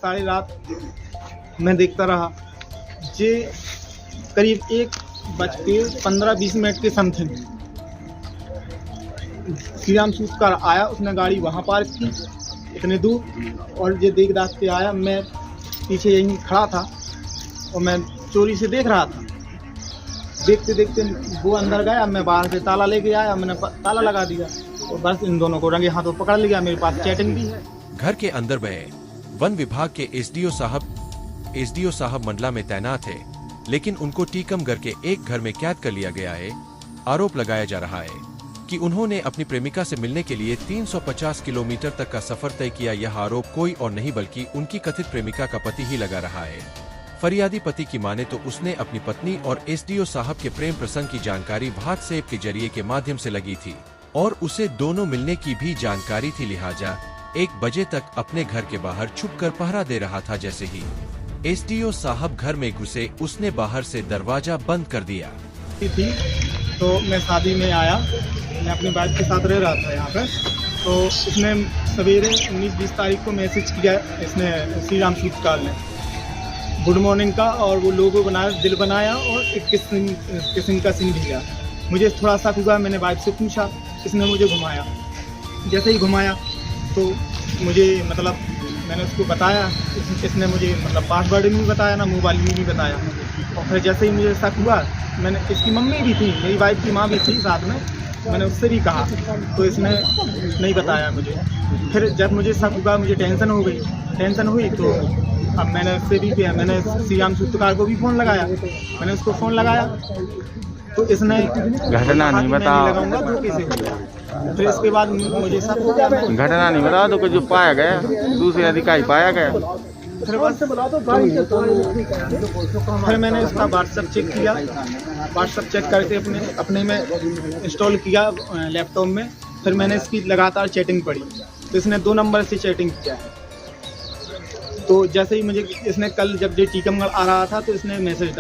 सारी रात मैं देखता रहा। जे करीब 1:15-20 के समथिंग श्री राम सूत कार आया, उसने गाड़ी वहाँ पार्क की इतने दूर, और ये देख दाख के आया। मैं पीछे यहीं खड़ा था और मैं चोरी से देख रहा था। देखते देखते वो अंदर गया, मैं बाहर से ताला लेके आया, मैंने ताला लगा दिया और बस इन दोनों को रंगे हाथों पकड़ लिया। मेरे पास चैटिंग भी है। घर के अंदर गए वन विभाग के एसडीओ साहब मंडला में तैनात है, लेकिन उनको टीकमगढ़ के एक घर में कैद कर लिया गया है। आरोप लगाया जा रहा है कि उन्होंने अपनी प्रेमिका से मिलने के लिए 350 किलोमीटर तक का सफर तय किया। यह आरोप कोई और नहीं बल्कि उनकी कथित प्रेमिका का पति ही लगा रहा है। फरियादी पति की माने तो उसने अपनी पत्नी और एसडीओ साहब के प्रेम प्रसंग की जानकारी व्हाट्सएप के जरिए के माध्यम से लगी थी और उसे दोनों मिलने की भी जानकारी थी। लिहाजा 1 बजे तक अपने घर के बाहर छुपकर पहरा दे रहा था। जैसे ही एसडीओ साहब घर में घुसे, उसने बाहर से दरवाजा बंद कर दिया थी। तो मैं शादी में आया, मैं अपनी वाइफ के साथ रह रहा था यहाँ पर। तो इसने सवेरे 19-20 तारीख को मैसेज किया, इसने श्री राम सूत कार ने गुड मॉर्निंग का, और वो लोगो बनाया, दिल बनाया और एक किसिंग का सीन भेजा। मुझे थोड़ा सा हुआ, मैंने वाइफ से पूछा, इसने मुझे घुमाया। जैसे ही घुमाया तो मुझे मतलब मैंने उसको बताया, इसने मुझे मतलब पासवर्ड भी बताया ना, मोबाइल भी बताया। और फिर जैसे ही मुझे शक हुआ, मैंने, इसकी मम्मी भी थी, मेरी वाइफ की माँ भी थी साथ में, मैंने उससे भी कहा तो इसने नहीं बताया मुझे। फिर जब मुझे शक हुआ, मुझे टेंशन हुई तो अब मैंने उससे भी किया, मैंने श्री राम सूत्रकार को भी फ़ोन लगाया। मैंने उसको फ़ोन लगाया तो इसने घटना नहीं बताया, लगाऊंगा धोखे से। फिर इसके बाद मुझे शक हो गया, घटना नहीं बताया तो जो पाया गया, दूसरे अधिकारी पाया गया। फिर मैंने उसका व्हाट्सएप चेक किया, व्हाट्सएप चेक करके अपने में इंस्टॉल किया लैपटॉप में। फिर मैंने इसकी लगातार चैटिंग पढ़ी, तो इसने 2 नंबर से चैटिंग किया है। तो जैसे ही मुझे इसने कल जब ये टीकमगढ़ आ रहा था तो इसने मैसेज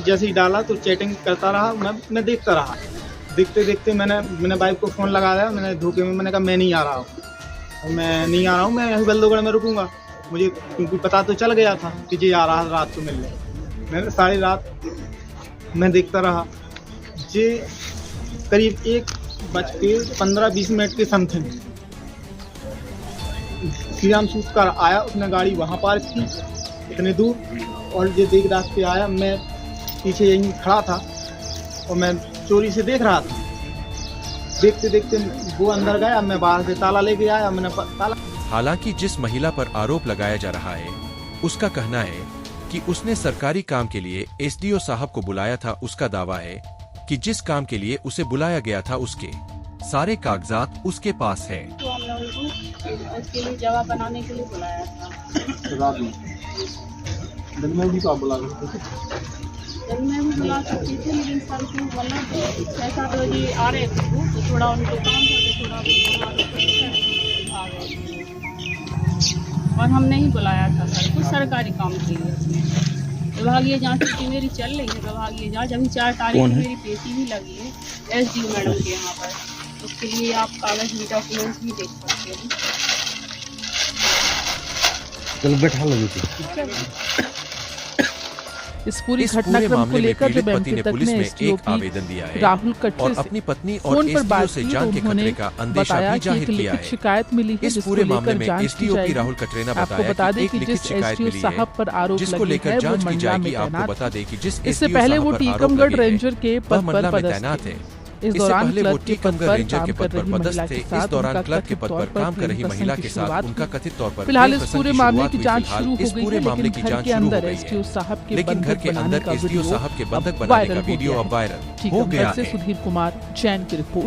जैसे ही डाला तो चैटिंग करता रहा। मैं देखता रहा। देखते देखते मैंने वाइफ को फ़ोन लगाया। मैंने धोखे में मैंने कहा मैं नहीं आ रहा हूँ, मैं यहीं बल्दोगढ़ में रुकूंगा। मुझे क्योंकि पता तो चल गया था कि ये आ रहा है रात को मिलने। मैंने सारी रात मैं देखता रहा। ये करीब 1:15-20 के समथिंग श्री राम सूत कार आया, उसने गाड़ी वहाँ पार्क की इतने दूर, और ये देख दाख के आया। मैं पीछे यहीं खड़ा था और मैं चोरी से देख रहा था। देखते देखते वो अंदर गया, मैं बाहर से ताला लेके आया, मैंने ताला। हालांकि जिस महिला पर आरोप लगाया जा रहा है, उसका कहना है कि उसने सरकारी काम के लिए एसडीओ साहब को बुलाया था। उसका दावा है कि जिस काम के लिए उसे बुलाया गया था उसके सारे कागजात उसके पास है। तो हमने उनको उसके लिए जवाब बनाने के लिए बुलाया था। दिन में भी तो बुला सकते थे, लेकिन सर को मतलब 6-7 बजे आ रहे थे वो, तो थोड़ा उनको काम था तो थोड़ा आ गए। और हमने ही बुलाया था सर को सरकारी काम के लिए। विभागीय जांच की मेरी चल रही है, विभागीय जांच अभी 4 तारीख को मेरी पेशी भी लगी है एसडीओ मैडम के यहाँ पर। उसके लिए आप कागज भी डॉक्यूमेंट्स भी देख सकते हैं। चलो बैठा लो। इस पूरी घटनाक्रम को लेकर जब पति ने पुलिस में एक आवेदन दिया है राहुल कटरे और अपनी पत्नी और फोन पर एसडीओ बात से की, जान तो के खतरे का अंदेशा भी जाहिर किया है। शिकायत मिली है, इस पूरे मामले में एसडीओ की राहुल कटरे ने बताया कि एक लिखित शिकायत मिली है जिसको लेकर जांच की जाएगी। आपको बता दें कि जिस इससे पहले वो टीकमगढ़ रेंजर के पद पर तैनात है। इस इससे दौरान पहले वो क्लर्क के पद टीकमगढ़ पर रेंजर के काम पद कर पर रही पदस्थ महिला थे। के इस साथ दौरान उनका क्लर्क के कथित पद तौर पर पर काम कर रही प्रेम महिला के प्रसंग की साथ शुरुआत उनका कथित तौर पर फिलहाल प्रेम इस प्रसंग पूरे की मामले शुरुआत की हुई। जांच फिलहाल शुरू हो इस गई पूरे है, मामले लेकिन की घर जांच के शुरू हो अंदर गई एसडीओ है, साहब के लेकिन घर बंधक के बनाने अंदर का एसडीओ वीडियो साहब के बंधक बनाने वायरल का हो वीडियो गया अब वायरल हो टीकमगढ़ गया से है। सुधीर कुमार, जैन की रिपोर्ट।